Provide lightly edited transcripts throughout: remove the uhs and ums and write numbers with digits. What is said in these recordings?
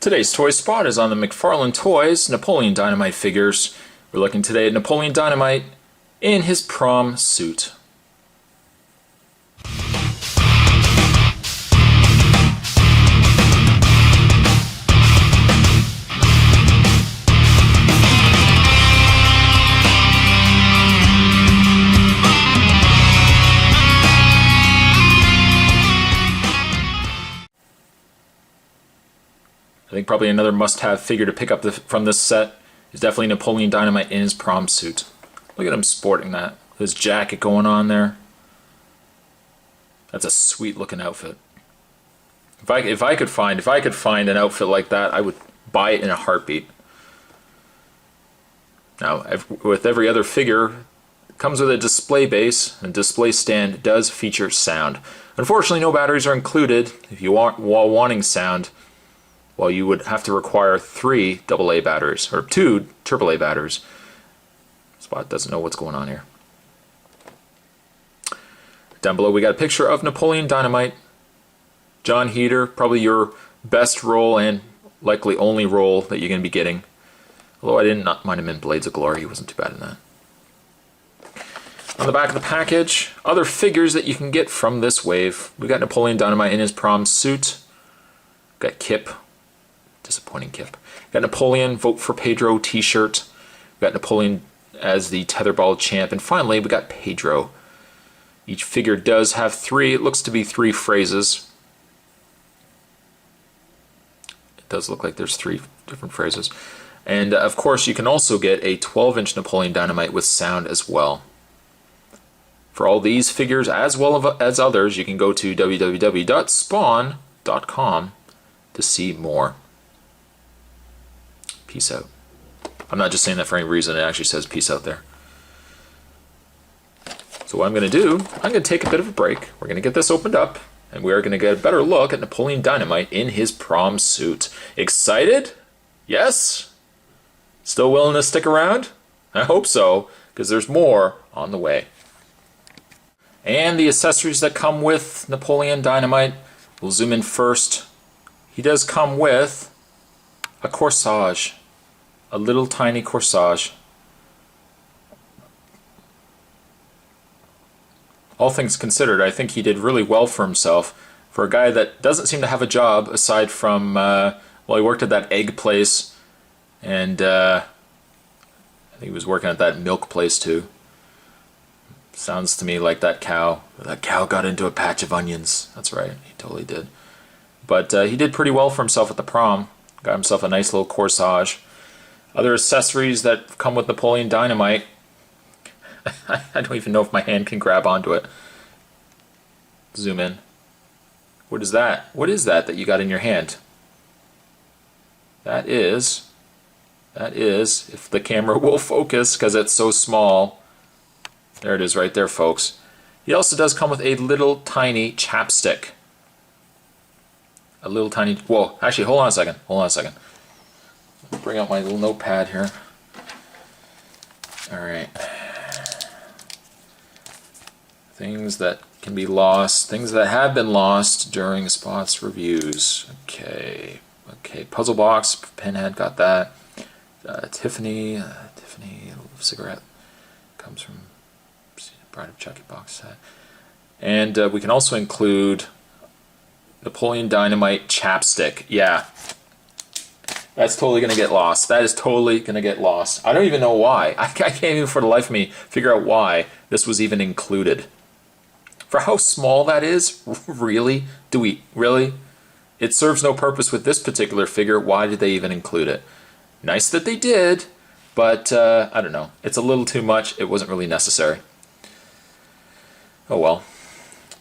Today's toy spot is on the Mcfarlane Toys Napoleon Dynamite figures. We're looking today at Napoleon Dynamite in his prom suit. I think probably another must-have figure to pick up from this set is definitely Napoleon Dynamite in his prom suit. Look at him sporting that. His jacket going on there. That's a sweet looking outfit. If I could find an outfit like that, I would buy it in a heartbeat. Now, with every other figure, it comes with a display base, and display stand does feature sound. Unfortunately, no batteries are included. If you want, while wanting sound, well, you would have to require 3 AA batteries, or 2 AAA batteries. Spot doesn't know what's going on here. Down below we got a picture of Napoleon Dynamite. John Heater, probably your best role and likely only role that you're going to be getting. Although I did not mind him in Blades of Glory, he wasn't too bad in that. On the back of the package, other figures that you can get from this wave. We got Napoleon Dynamite in his prom suit. We got Kip. Disappointing Kip. Got Napoleon Vote for Pedro t-shirt. We got Napoleon as the tetherball champ. And finally, we got Pedro. Each figure does have 3, it looks to be 3 phrases. It does look like there's 3 different phrases. And of course, you can also get a 12-inch Napoleon Dynamite with sound as well. For all these figures, as well as others, you can go to www.spawn.com to see more. Peace out. I'm not just saying that for any reason, it actually says peace out there. So what I'm going to do, I'm going to take a bit of a break. We're going to get this opened up, and we are going to get a better look at Napoleon Dynamite in his prom suit. Excited? Yes? Still willing to stick around? I hope so, because there's more on the way. And the accessories that come with Napoleon Dynamite, we'll zoom in first. He does come with a corsage, a little tiny corsage. All things considered, I think he did really well for himself. For a guy that doesn't seem to have a job aside from, well, he worked at that egg place, and I think he was working at that milk place too. Sounds to me like that cow got into a patch of onions. That's right, he totally did. But he did pretty well for himself at the prom. Got himself a nice little corsage. Other accessories that come with Napoleon Dynamite. I don't even know if my hand can grab onto it. Zoom in. What is that? What is that you got in your hand? That is, if the camera will focus, because it's so small. There it is right there, folks. He also does come with a little tiny chapstick. A little tiny, whoa, actually, hold on a second. Bring out my little notepad here. Alright. Things that can be lost, things that have been lost during Spot's reviews. Okay, puzzle box, Pinhead, got that. Tiffany, cigarette, comes from Bride of Chucky box set. And we can also include Napoleon Dynamite chapstick. Yeah, that's totally going to get lost. That is totally going to get lost. I don't even know why. I can't even for the life of me figure out why this was even included. For how small that is, really? Really? It serves no purpose with this particular figure. Why did they even include it? Nice that they did, but I don't know. It's a little too much. It wasn't really necessary. Oh well.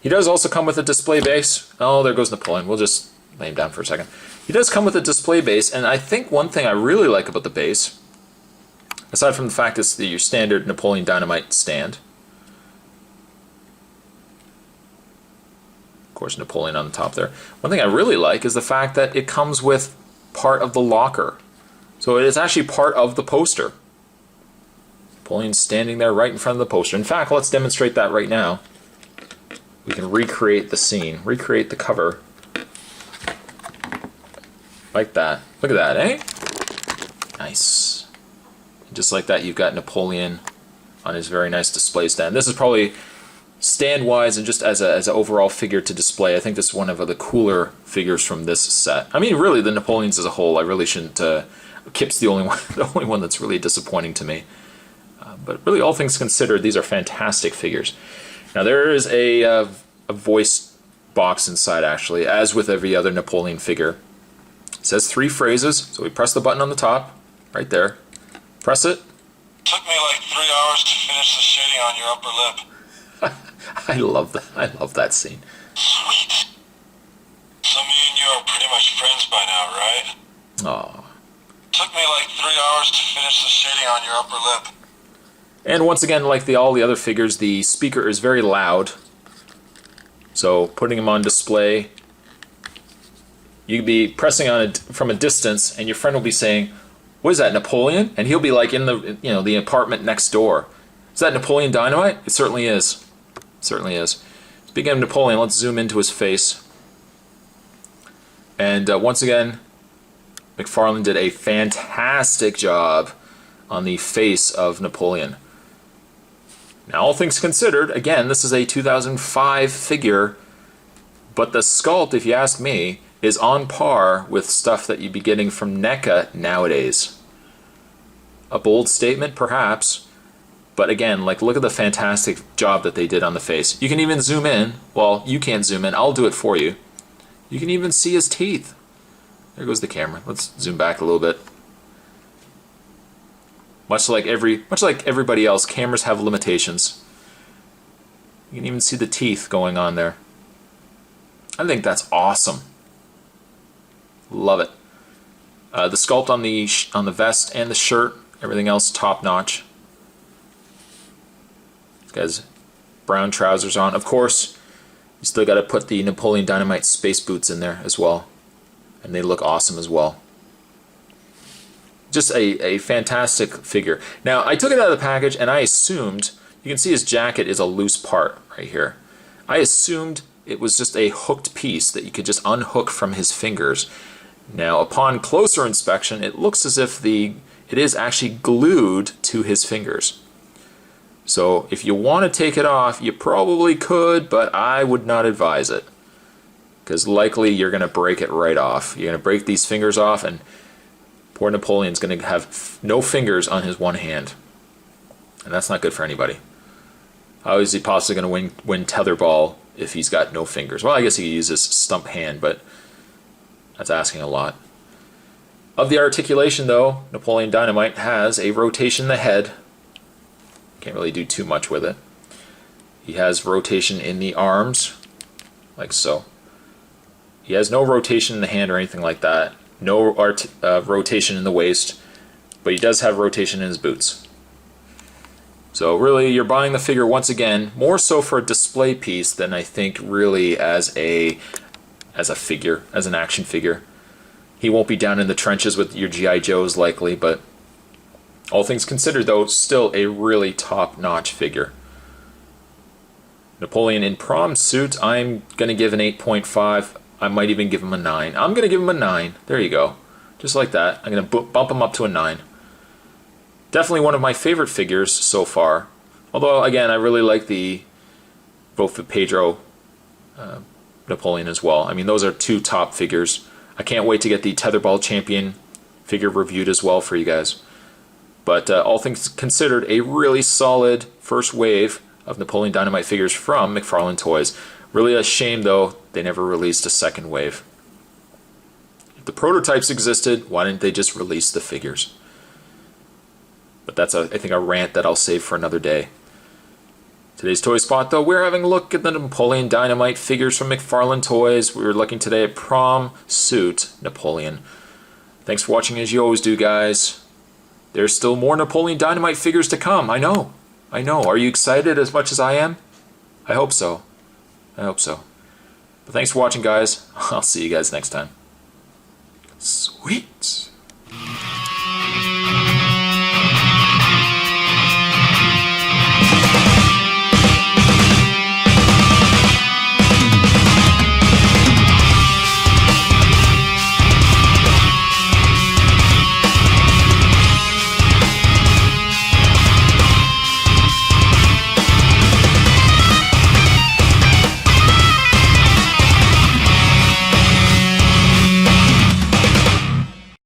He does also come with a display base. Oh, there goes Napoleon. We'll just lay him down for a second. He does come with a display base, and I think one thing I really like about the base, aside from the fact it's your standard Napoleon Dynamite stand, of course Napoleon on the top there, one thing I really like is the fact that it comes with part of the locker. So it is actually part of the poster. Napoleon's standing there right in front of the poster. In fact, let's demonstrate that right now. We can recreate the scene, recreate the cover Like that. Look at that, eh? Nice. Just like that, you've got Napoleon on his very nice display stand. This is probably stand-wise and just as an overall figure to display, I think this is one of the cooler figures from this set. I mean, really, the Napoleons as a whole, I really shouldn't... Kip's the only one, the only one that's really disappointing to me. But really, all things considered, these are fantastic figures. Now, there is a voice box inside, actually, as with every other Napoleon figure. It says 3 phrases, so we press the button on the top, right there. Press it. Took me like 3 hours to finish the shading on your upper lip. I love that. I love that scene. Sweet. So me and you are pretty much friends by now, right? Aw. Took me like 3 hours to finish the shading on your upper lip. And once again, like all the other figures, the speaker is very loud. So putting them on display, you could be pressing on it from a distance, and your friend will be saying, "What is that, Napoleon?" And he'll be like in the the apartment next door. Is that Napoleon Dynamite? It certainly is. It certainly is. Speaking of Napoleon, let's zoom into his face. And once again, Mcfarlane did a fantastic job on the face of Napoleon. Now, all things considered, again, this is a 2005 figure, but the sculpt, if you ask me, is on par with stuff that you'd be getting from NECA nowadays. A bold statement, perhaps, but again, like, look at the fantastic job that they did on the face. You can even zoom in. Well, you can't zoom in. I'll do it for you. You can even see his teeth. There goes the camera. Let's zoom back a little bit. Much like everybody else, cameras have limitations. You can even see the teeth going on there. I think that's awesome. Love it. The sculpt on the vest and the shirt, everything else top notch. This guy's brown trousers on. Of course, you still got to put the Napoleon Dynamite space boots in there as well, and they look awesome as well. Just a fantastic figure. Now, I took it out of the package and I assumed, you can see his jacket is a loose part right here. I assumed it was just a hooked piece that you could just unhook from his fingers. Now, upon closer inspection, it looks as if it is actually glued to his fingers. So if you want to take it off, you probably could, but I would not advise it, because likely you're going to break it right off. You're going to break these fingers off, and poor Napoleon's going to have no fingers on his one hand. And that's not good for anybody. How is he possibly going to win tetherball if he's got no fingers? Well, I guess he could use his stump hand, but that's asking a lot. Of the articulation, though, Napoleon Dynamite has a rotation in the head. Can't really do too much with it. He has rotation in the arms, like so. He has no rotation in the hand or anything like that. No rotation in the waist, but he does have rotation in his boots. So really, you're buying the figure once again, more so for a display piece than I think really as a figure, as an action figure. He won't be down in the trenches with your G.I. Joes likely, but all things considered, though, still a really top-notch figure. Napoleon in Prom Suit, I'm going to give an 8.5. I might even give him a 9. I'm going to give him a 9. There you go. Just like that. I'm going to bump him up to a 9. Definitely one of my favorite figures so far. Although, again, I really like both the Pedro Napoleon as well. I mean, those are two top figures. I can't wait to get the Tetherball Champion figure reviewed as well for you guys. But all things considered, a really solid first wave of Napoleon Dynamite figures from Mcfarlane Toys. Really a shame, though, they never released a second wave. If the prototypes existed, why didn't they just release the figures? But that's, I think, a rant that I'll save for another day. Today's Toy Spot, though, we're having a look at the Napoleon Dynamite figures from Mcfarlane Toys. We were looking today at Prom Suit Napoleon. Thanks for watching, as you always do, guys. There's still more Napoleon Dynamite figures to come. I know. Are you excited as much as I am? I hope so. But thanks for watching, guys. I'll see you guys next time. Sweet.